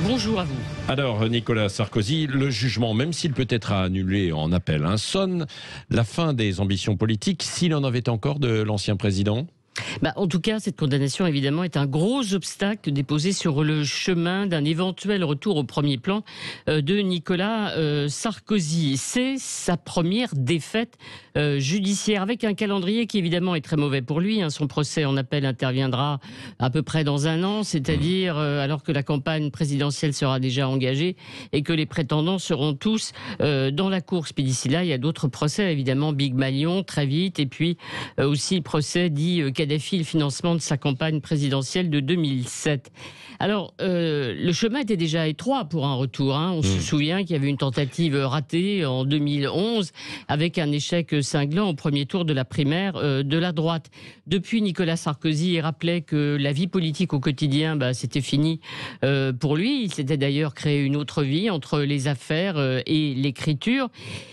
Bonjour à vous. Alors, Nicolas Sarkozy, le jugement, même s'il peut être annulé en appel, sonne la fin des ambitions politiques, s'il en avait encore de l'ancien président ? En tout cas, cette condamnation, évidemment, est un gros obstacle déposé sur le chemin d'un éventuel retour au premier plan de Nicolas Sarkozy. C'est sa première défaite judiciaire, avec un calendrier qui, évidemment, est très mauvais pour lui. Son procès en appel interviendra à peu près dans un an, c'est-à-dire alors que la campagne présidentielle sera déjà engagée et que les prétendants seront tous dans la course. Puis d'ici là, il y a d'autres procès, évidemment, Big Malion, très vite, et puis aussi le procès dit Kadhafi, le financement de sa campagne présidentielle de 2007. Alors, le chemin était déjà étroit pour un retour. On se souvient qu'il y avait une tentative ratée en 2011 avec un échec cinglant au premier tour de la primaire de la droite. Depuis, Nicolas Sarkozy rappelait que la vie politique au quotidien, c'était fini pour lui. Il s'était d'ailleurs créé une autre vie entre les affaires et l'écriture.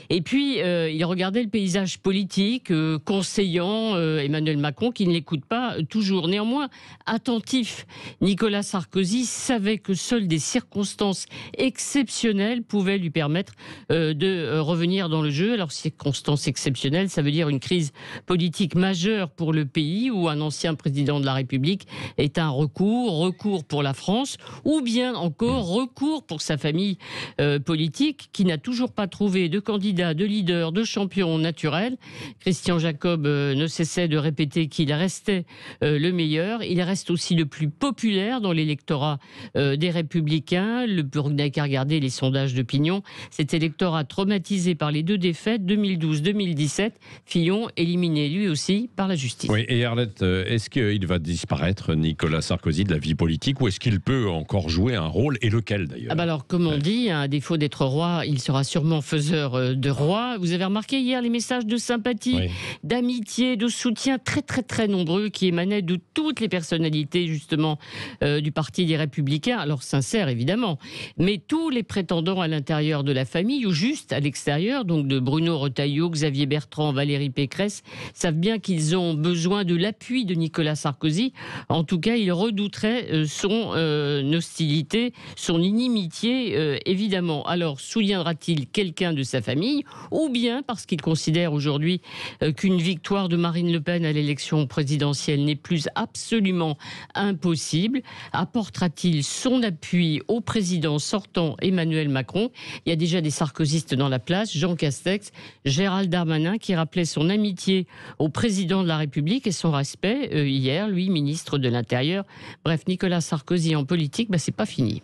Et puis, il regardait le paysage politique, conseillant Emmanuel Macron, qui ne l'écoute pas toujours. Néanmoins, attentif, Nicolas Sarkozy savait que seules des circonstances exceptionnelles pouvaient lui permettre de revenir dans le jeu. Alors, circonstances exceptionnelles, ça veut dire une crise politique majeure pour le pays, où un ancien président de la République est un recours pour la France, ou bien encore recours pour sa famille politique, qui n'a toujours pas trouvé de candidat, de leader, de champion naturel. Christian Jacob ne cessait de répéter qu'il restait le meilleur. Il reste aussi le plus populaire dans l'électorat des Républicains. Le plus n'a qu'à regarder les sondages d'opinion. Cet électorat traumatisé par les deux défaites, 2012-2017, Fillon éliminé lui aussi par la justice. Oui, et Arlette, est-ce qu'il va disparaître, Nicolas Sarkozy, de la vie politique, ou est-ce qu'il peut encore jouer un rôle, et lequel d'ailleurs ? Alors, comme on dit, à défaut d'être roi, il sera sûrement faiseur de roi. Vous avez remarqué hier les messages de sympathie, d'amitié, de soutien très très très nombreux qui émanaient de toutes les personnalités justement du Parti des Républicains, alors sincères évidemment, mais tous les prétendants à l'intérieur de la famille ou juste à l'extérieur, donc de Bruno Retailleau, Xavier Bertrand, Valérie Pécresse, savent bien qu'ils ont besoin de l'appui de Nicolas Sarkozy. En tout cas, ils redouteraient son hostilité, son inimitié évidemment. Alors, soutiendra-t-il quelqu'un de sa famille, ou bien parce qu'il considère aujourd'hui qu'une victoire de Marine Le Pen à l'élection présidentielle n'est plus absolument impossible? Apportera-t-il son appui au président sortant Emmanuel Macron? Il y a déjà des sarkozystes dans la place, Jean Castex, Gérald Darmanin, qui rappelait son amitié au président de la République et son respect hier, lui, ministre de l'Intérieur. Bref, Nicolas Sarkozy en politique, c'est pas fini.